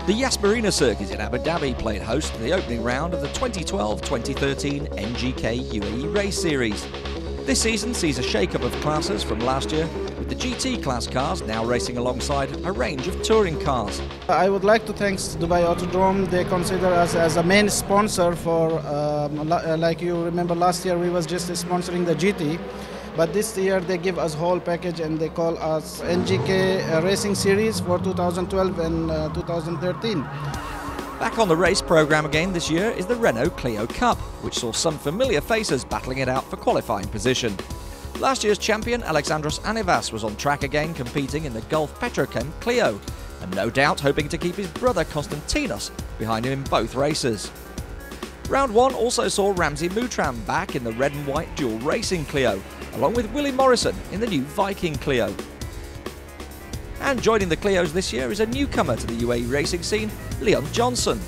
The Yas Marina circuit in Abu Dhabi played host to the opening round of the 2012-2013 NGK UAE Race Series. This season sees a shake-up of classes from last year, with the GT class cars now racing alongside a range of touring cars. I would like to thank Dubai Autodrome. They consider us as a main sponsor for, like you remember last year we was just sponsoring the GT. But this year they give us whole package and they call us NGK Racing Series for 2012 and 2013. Back on the race programme again this year is the Renault Clio Cup, which saw some familiar faces battling it out for qualifying position. Last year's champion Alexandros Anivas was on track again, competing in the Gulf Petrochem Clio, and no doubt hoping to keep his brother Konstantinos behind him in both races. Round 1 also saw Ramzi Moutran back in the red and white dual racing Clio, along with Willie Morrison in the new Viking Clio. And joining the Clios this year is a newcomer to the UAE racing scene, Leon Johnson.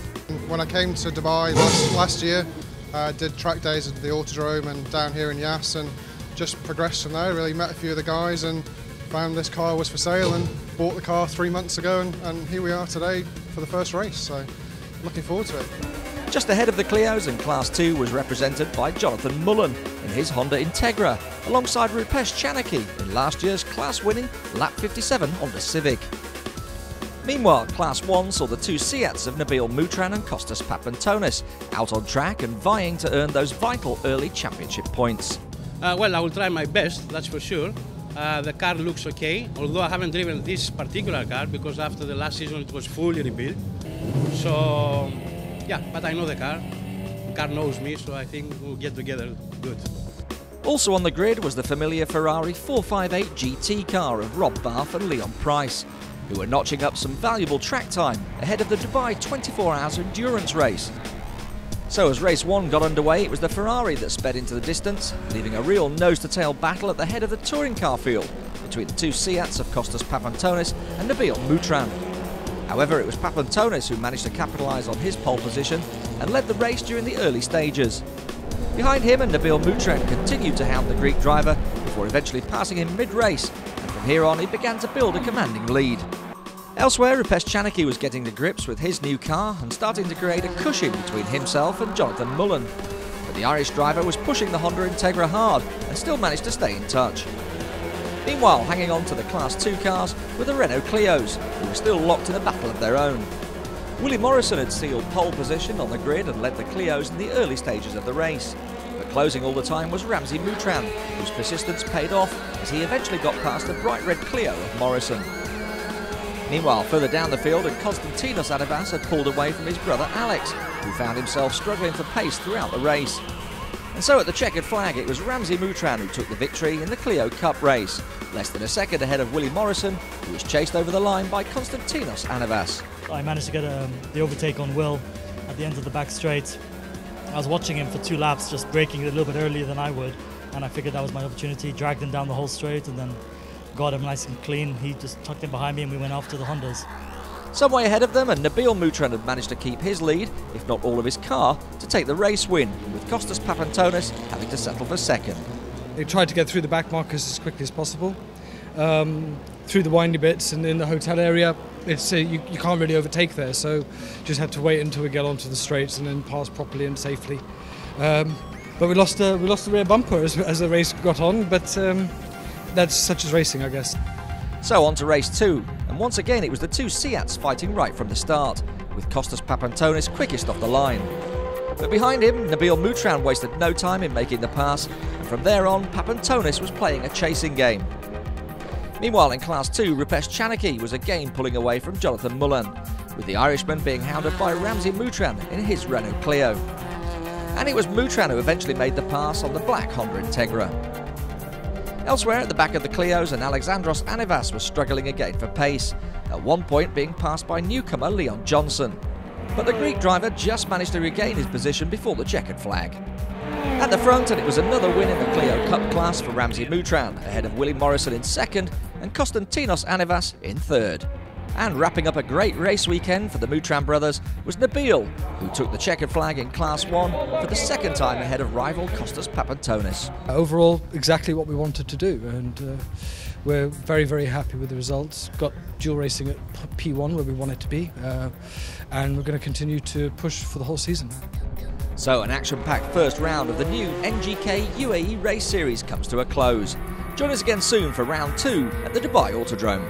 When I came to Dubai last year, I did track days at the Autodrome and down here in Yas, and just progressed from there. Really met a few of the guys and found this car was for sale and bought the car 3 months ago, and here we are today for the first race, so looking forward to it. Just ahead of the Clios in Class 2 was represented by Jonathan Mullen in his Honda Integra, alongside Rupesh Chanakhi in last year's class-winning Lap 57 Honda Civic. Meanwhile, Class 1 saw the two Seats of Nabil Moutran and Kostas Papantonis out on track and vying to earn those vital early championship points. Well, I will try my best, that's for sure. The car looks okay, although I haven't driven this particular car because after the last season it was fully rebuilt. So, yeah, but I know the car. The car knows me, so I think we'll get together good. Also on the grid was the familiar Ferrari 458 GT car of Rob Bath and Leon Price, who were notching up some valuable track time ahead of the Dubai 24 Hours endurance race. So as race 1 got underway, it was the Ferrari that sped into the distance, leaving a real nose-to-tail battle at the head of the touring car field between the two Seats of Kostas Papantonis and Nabil Moutran. However, it was Papantonis who managed to capitalise on his pole position and led the race during the early stages. Behind him and Nabil Moutran continued to hound the Greek driver before eventually passing him mid-race, and from here on he began to build a commanding lead. Elsewhere, Rupesh Chanakhi was getting to grips with his new car and starting to create a cushion between himself and Jonathan Mullen. But the Irish driver was pushing the Honda Integra hard and still managed to stay in touch. Meanwhile, hanging on to the Class 2 cars were the Renault Clios, who were still locked in a battle of their own. Willie Morrison had sealed pole position on the grid and led the Clios in the early stages of the race. But closing all the time was Ramzi Moutran, whose persistence paid off as he eventually got past the bright red Clio of Morrison. Meanwhile, further down the field, Konstantinos Anivas had pulled away from his brother Alex, who found himself struggling for pace throughout the race. And so at the checkered flag, it was Ramzi Moutran who took the victory in the Clio Cup race, less than a second ahead of Willie Morrison, who was chased over the line by Konstantinos Anivas. I managed to get the overtake on Will at the end of the back straight. I was watching him for 2 laps, just braking a little bit earlier than I would, and I figured that was my opportunity, dragged him down the whole straight and then got him nice and clean. He just tucked in behind me and we went off to the Hondas. Some way ahead of them, and Nabil Moutran had managed to keep his lead, if not all of his car, to take the race win, with Kostas Papantonis having to settle for second. They tried to get through the back markers as quickly as possible. Through the windy bits and in the hotel area, it's you can't really overtake there, so just had to wait until we get onto the straights and then pass properly and safely. But we lost the rear bumper as the race got on, but that's such as racing, I guess. So on to race 2, and once again it was the two Seats fighting right from the start, with Kostas Papantonis quickest off the line. But behind him, Nabil Moutran wasted no time in making the pass, and from there on, Papantonis was playing a chasing game. Meanwhile, in Class 2, Rupesh Chanakhi was again pulling away from Jonathan Mullen, with the Irishman being hounded by Ramzi Moutran in his Renault Clio. And it was Moutran who eventually made the pass on the black Honda Integra. Elsewhere at the back of the Clios, and Alexandros Anivas was struggling again for pace, at one point being passed by newcomer Leon Johnson. But the Greek driver just managed to regain his position before the checkered flag. At the front, and it was another win in the Clio Cup class for Ramzi Moutran, ahead of Willie Morrison in second and Konstantinos Anivas in third. And wrapping up a great race weekend for the Moutran brothers was Nabil, who took the checkered flag in Class 1 for the second time ahead of rival Costas Papantonis. Overall, exactly what we wanted to do, and we're very, very happy with the results. Got dual racing at P1 where we want it to be, and we're going to continue to push for the whole season. So an action-packed first round of the new NGK UAE race series comes to a close. Join us again soon for round 2 at the Dubai Autodrome.